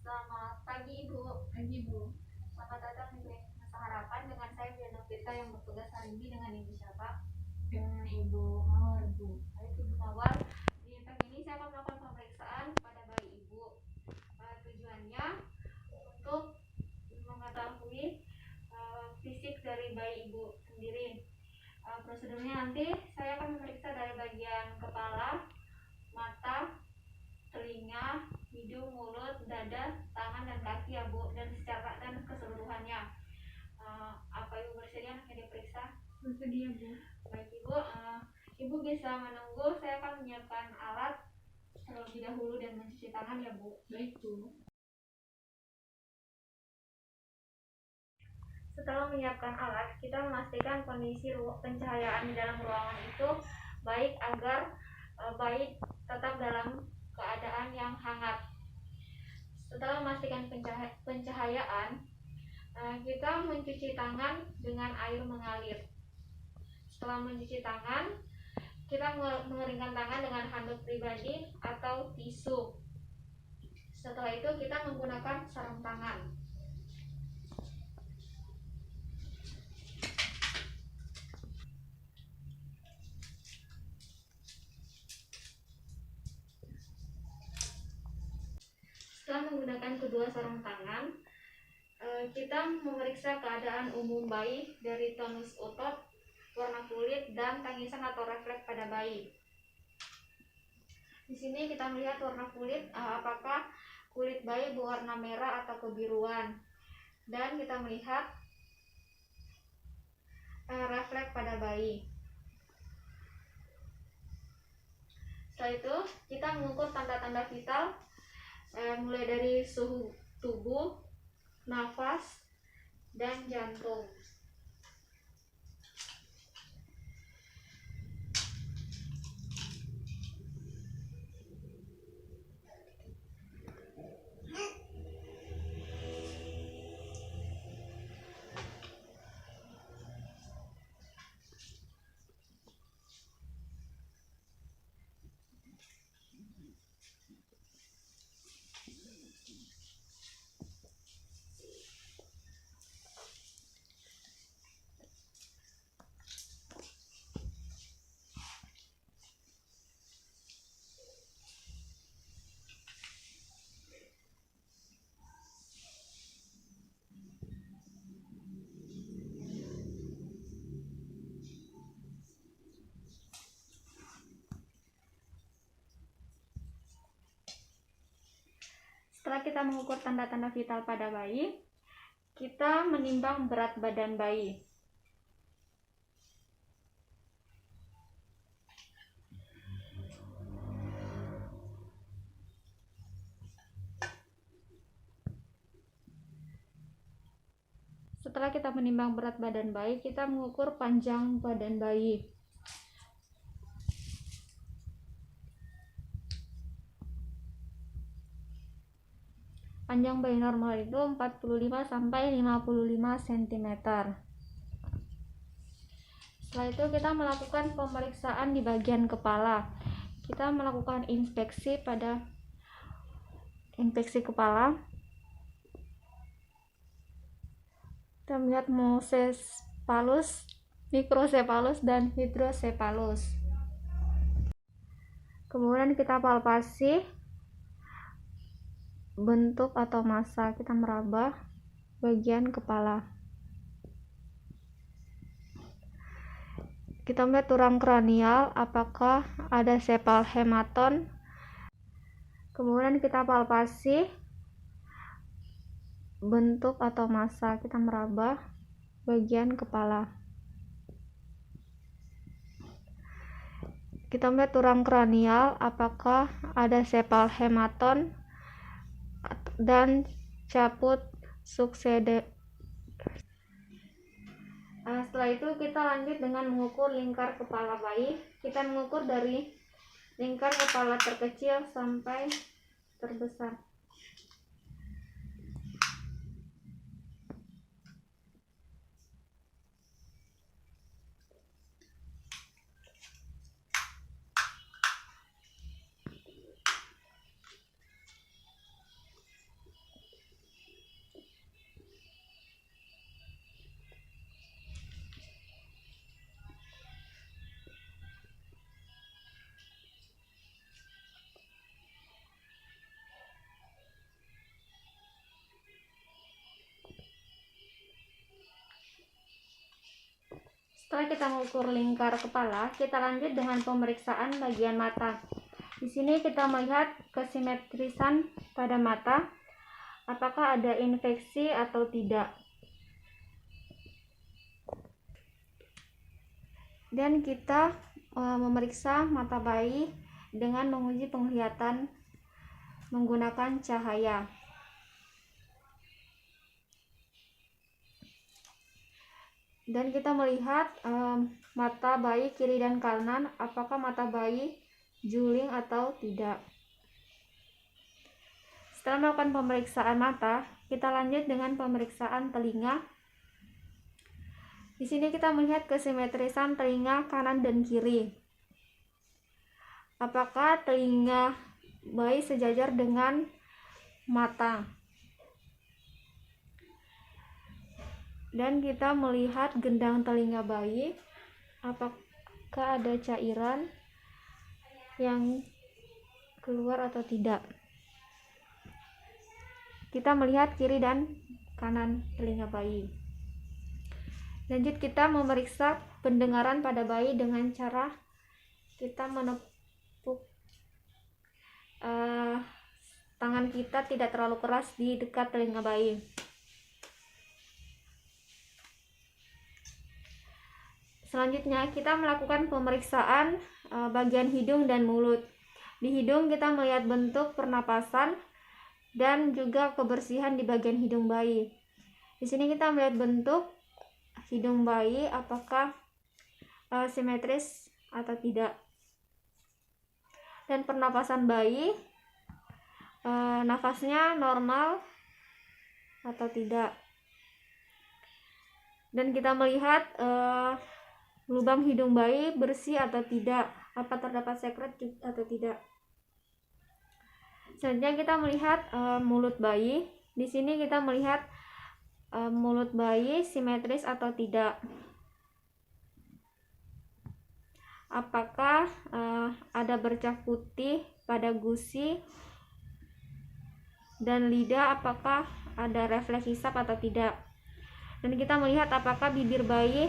Selamat pagi Ibu. Pagi Bu. Selamat datang di Klinik Masa Harapan dengan saya Diana Vita yang bertugas hari ini. Dengan Ibu siapa? Dengan Ibu Mawar Bu. Baik Ibu Mawar. Di pagi ini saya akan melakukan pemeriksaan pada bayi Ibu. Tujuannya untuk mengetahui fisik dari bayi Ibu sendiri. Prosedurnya nanti saya akan memeriksa dari bagian kepala, mata, telinga, hidung, mulut, dada, tangan dan kaki ya Bu, dan secara dan keseluruhannya. Apa Ibu bersedia akan diperiksa? Bersedia Bu. Baik Ibu, Ibu bisa menunggu. Saya akan menyiapkan alat terlebih dahulu dan mencuci tangan ya Bu. Baik Bu. Setelah menyiapkan alat, kita memastikan kondisi pencahayaan di dalam ruangan itu baik agar bayi tetap dalam keadaan yang hangat. Setelah memastikan pencahayaan, kita mencuci tangan dengan air mengalir. Setelah mencuci tangan, kita mengeringkan tangan dengan handuk pribadi atau tisu. Setelah itu kita menggunakan sarung tangan. Setelah menggunakan kedua sarung tangan, kita memeriksa keadaan umum bayi dari tonus otot, warna kulit, dan tangisan atau refleks pada bayi. Di sini kita melihat warna kulit, apakah kulit bayi berwarna merah atau kebiruan, dan kita melihat refleks pada bayi. Setelah itu kita mengukur tanda-tanda vital, mulai dari suhu tubuh, nafas, dan jantung. Setelah kita mengukur tanda-tanda vital pada bayi, kita menimbang berat badan bayi. Setelah kita menimbang berat badan bayi, kita mengukur panjang badan bayi. Panjang bayi normal itu 45 sampai 55 cm. Setelah itu kita melakukan pemeriksaan di bagian kepala. Kita melakukan inspeksi kepala. Kita melihat monocephalus, microcephalus, dan hydrocephalus. Kemudian kita palpasi bentuk atau massa, kita meraba bagian kepala. Kita melihat tulang kranial, apakah ada sepal hematon. Kemudian kita palpasi bentuk atau massa, kita meraba bagian kepala. Kita melihat tulang kranial, apakah ada sepal hematon dan caput suksede. Setelah itu kita lanjut dengan mengukur lingkar kepala bayi. Kita mengukur dari lingkar kepala terkecil sampai terbesar. Setelah kita mengukur lingkar kepala, kita lanjut dengan pemeriksaan bagian mata. Di sini kita melihat kesimetrisan pada mata, apakah ada infeksi atau tidak. Dan kita memeriksa mata bayi dengan menguji penglihatan menggunakan cahaya. Dan kita melihat mata bayi kiri dan kanan, apakah mata bayi juling atau tidak. Setelah melakukan pemeriksaan mata, kita lanjut dengan pemeriksaan telinga. Di sini kita melihat kesimetrisan telinga kanan dan kiri. Apakah telinga bayi sejajar dengan mata. Dan kita melihat gendang telinga bayi, apakah ada cairan yang keluar atau tidak. Kita melihat kiri dan kanan telinga bayi. Lanjut kita memeriksa pendengaran pada bayi dengan cara kita menepuk tangan kita tidak terlalu keras di dekat telinga bayi. Selanjutnya kita melakukan pemeriksaan bagian hidung dan mulut. Di hidung kita melihat bentuk pernapasan dan juga kebersihan di bagian hidung bayi. Di sini kita melihat bentuk hidung bayi, apakah simetris atau tidak. Dan pernapasan bayi, nafasnya normal atau tidak. Dan kita melihat lubang hidung bayi bersih atau tidak, apa terdapat sekret atau tidak. Selanjutnya kita melihat mulut bayi. Di sini kita melihat mulut bayi simetris atau tidak. Apakah ada bercak putih pada gusi dan lidah, apakah ada refleks hisap atau tidak. Dan kita melihat apakah bibir bayi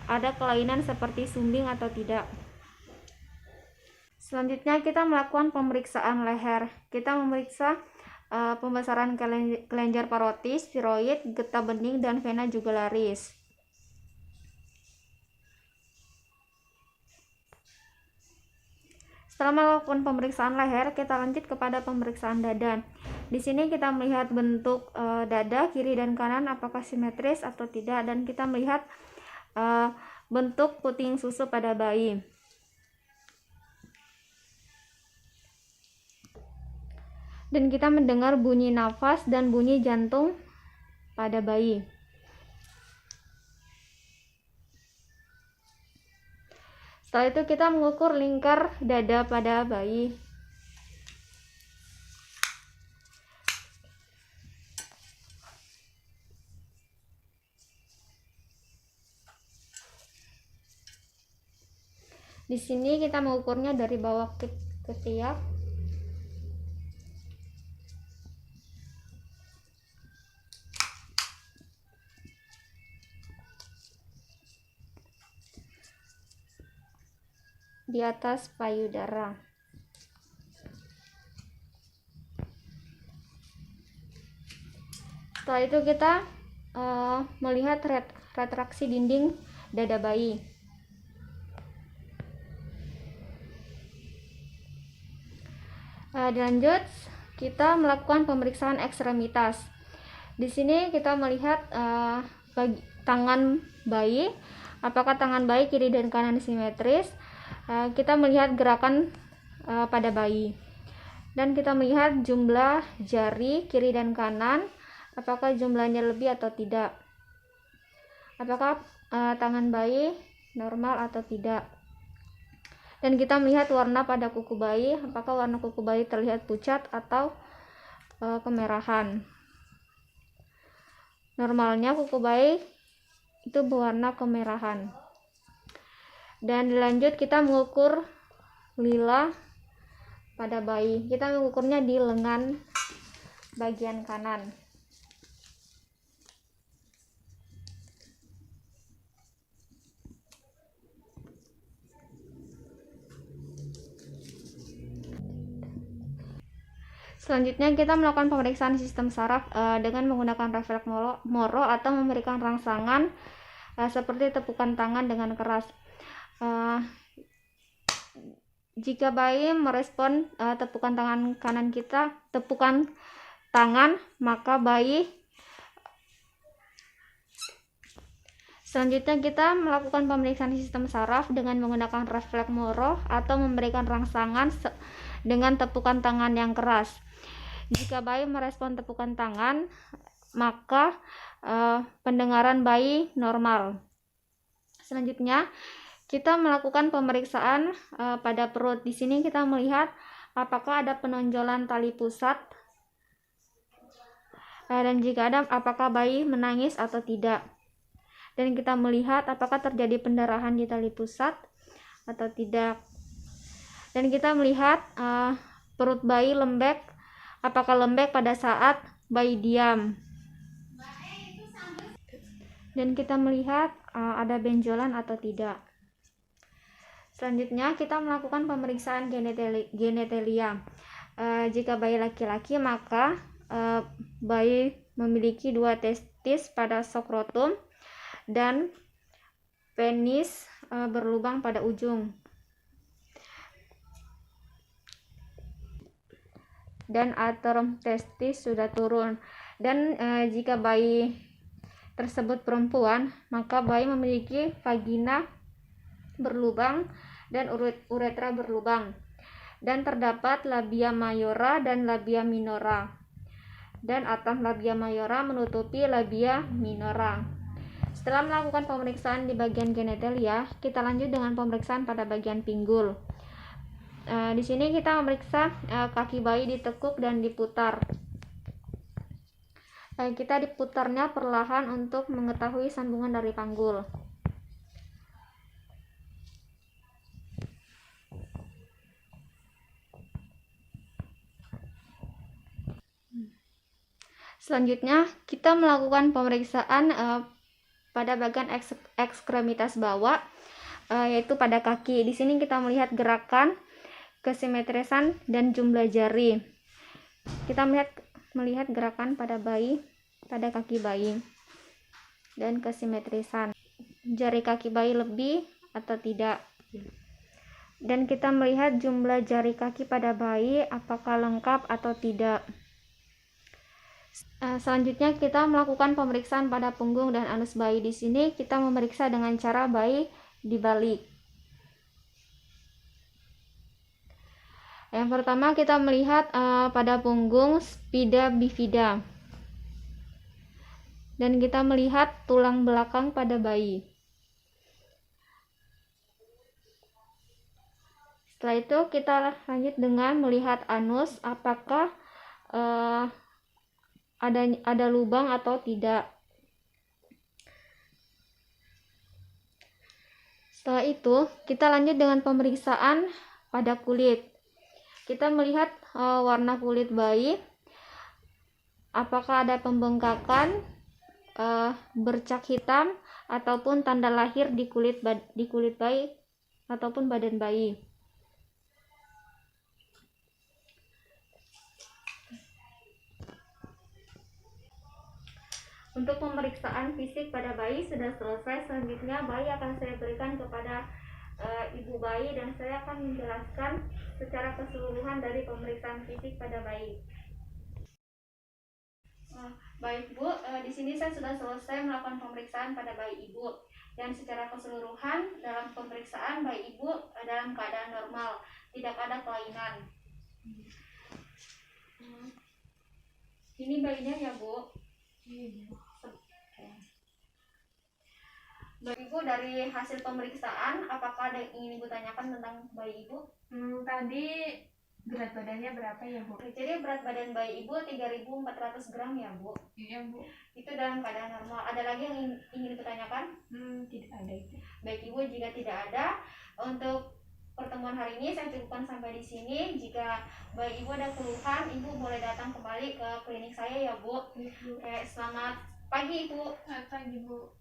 ada kelainan seperti sumbing atau tidak. Selanjutnya kita melakukan pemeriksaan leher. Kita memeriksa pembesaran kelenjar parotis, tiroid, getah bening, dan vena jugularis. Setelah melakukan pemeriksaan leher, kita lanjut kepada pemeriksaan dada. Di sini kita melihat bentuk dada kiri dan kanan apakah simetris atau tidak, dan kita melihat bentuk puting susu pada bayi. Dan kita mendengar bunyi nafas dan bunyi jantung pada bayi. Setelah itu kita mengukur lingkar dada pada bayi. Di sini kita mengukurnya dari bawah ke ketiak. Di atas payudara. Setelah itu kita melihat retraksi dinding dada bayi. Lanjut kita melakukan pemeriksaan ekstremitas. Di sini kita melihat tangan bayi, apakah tangan bayi kiri dan kanan simetris. Kita melihat gerakan pada bayi, dan kita melihat jumlah jari kiri dan kanan, apakah jumlahnya lebih atau tidak. Apakah tangan bayi normal atau tidak. Dan kita melihat warna pada kuku bayi, apakah warna kuku bayi terlihat pucat atau kemerahan. Normalnya kuku bayi itu berwarna kemerahan. Dan lanjut kita mengukur lila pada bayi. Kita mengukurnya di lengan bagian kanan. Selanjutnya kita melakukan pemeriksaan sistem saraf dengan menggunakan refleks Moro atau memberikan rangsangan seperti tepukan tangan dengan keras. Jika bayi merespon tepukan tangan, maka bayi. Selanjutnya kita melakukan pemeriksaan sistem saraf dengan menggunakan refleks Moro atau memberikan rangsangan dengan tepukan tangan yang keras. Jika bayi merespon tepukan tangan, maka pendengaran bayi normal. Selanjutnya kita melakukan pemeriksaan pada perut. Di sini kita melihat apakah ada penonjolan tali pusat, dan jika ada, apakah bayi menangis atau tidak. Dan kita melihat apakah terjadi pendarahan di tali pusat atau tidak. Dan kita melihat perut bayi lembek, apakah lembek pada saat bayi diam. Dan kita melihat ada benjolan atau tidak. Selanjutnya kita melakukan pemeriksaan genetelia. Jika bayi laki-laki, maka bayi memiliki 2 testis pada skrotum dan penis berlubang pada ujung. Dan ater testis sudah turun. Dan jika bayi tersebut perempuan, maka bayi memiliki vagina berlubang dan uretra berlubang. Dan terdapat labia mayora dan labia minora. Dan atap labia mayora menutupi labia minora. Setelah melakukan pemeriksaan di bagian genitalia, kita lanjut dengan pemeriksaan pada bagian pinggul. Di sini kita memeriksa kaki bayi ditekuk dan diputar. Kita diputarnya perlahan untuk mengetahui sambungan dari panggul. Selanjutnya kita melakukan pemeriksaan pada bagian ekstremitas bawah, yaitu pada kaki. Di sini kita melihat gerakan, kesimetrisan, dan jumlah jari. Kita melihat gerakan pada kaki bayi dan kesimetrisan. Jari kaki bayi lebih atau tidak. Dan kita melihat jumlah jari kaki pada bayi apakah lengkap atau tidak. Selanjutnya kita melakukan pemeriksaan pada punggung dan anus bayi. Di sini kita memeriksa dengan cara bayi dibalik. Yang pertama kita melihat pada punggung spina bifida. Dan kita melihat tulang belakang pada bayi. Setelah itu kita lanjut dengan melihat anus, apakah ada lubang atau tidak. Setelah itu kita lanjut dengan pemeriksaan pada kulit. Kita melihat warna kulit bayi, apakah ada pembengkakan, bercak hitam, ataupun tanda lahir di kulit bayi ataupun badan bayi. Untuk pemeriksaan fisik pada bayi sudah selesai. Selanjutnya bayi akan saya berikan kepada ibu bayi dan saya akan menjelaskan secara keseluruhan dari pemeriksaan fisik pada bayi. Baik Bu, di sini saya sudah selesai melakukan pemeriksaan pada bayi ibu dan secara keseluruhan dalam pemeriksaan bayi ibu dalam keadaan normal, tidak ada kelainan. Ini bayinya ya Bu. Baik Ibu, dari hasil pemeriksaan apakah ada yang ingin Ibu tanyakan tentang bayi Ibu? Tadi berat badannya berapa ya Bu? Jadi berat badan bayi Ibu 3.400 gram ya Bu? Iya Bu. Itu dalam keadaan normal. Ada lagi yang ingin Ibu tanyakan? Tidak ada itu. Baik Ibu, jika tidak ada, untuk pertemuan hari ini saya cukupkan sampai di sini. Jika bayi Ibu ada keluhan, Ibu boleh datang kembali ke klinik saya ya Bu. Iya, Bu. Selamat pagi Ibu. Selamat pagi Bu.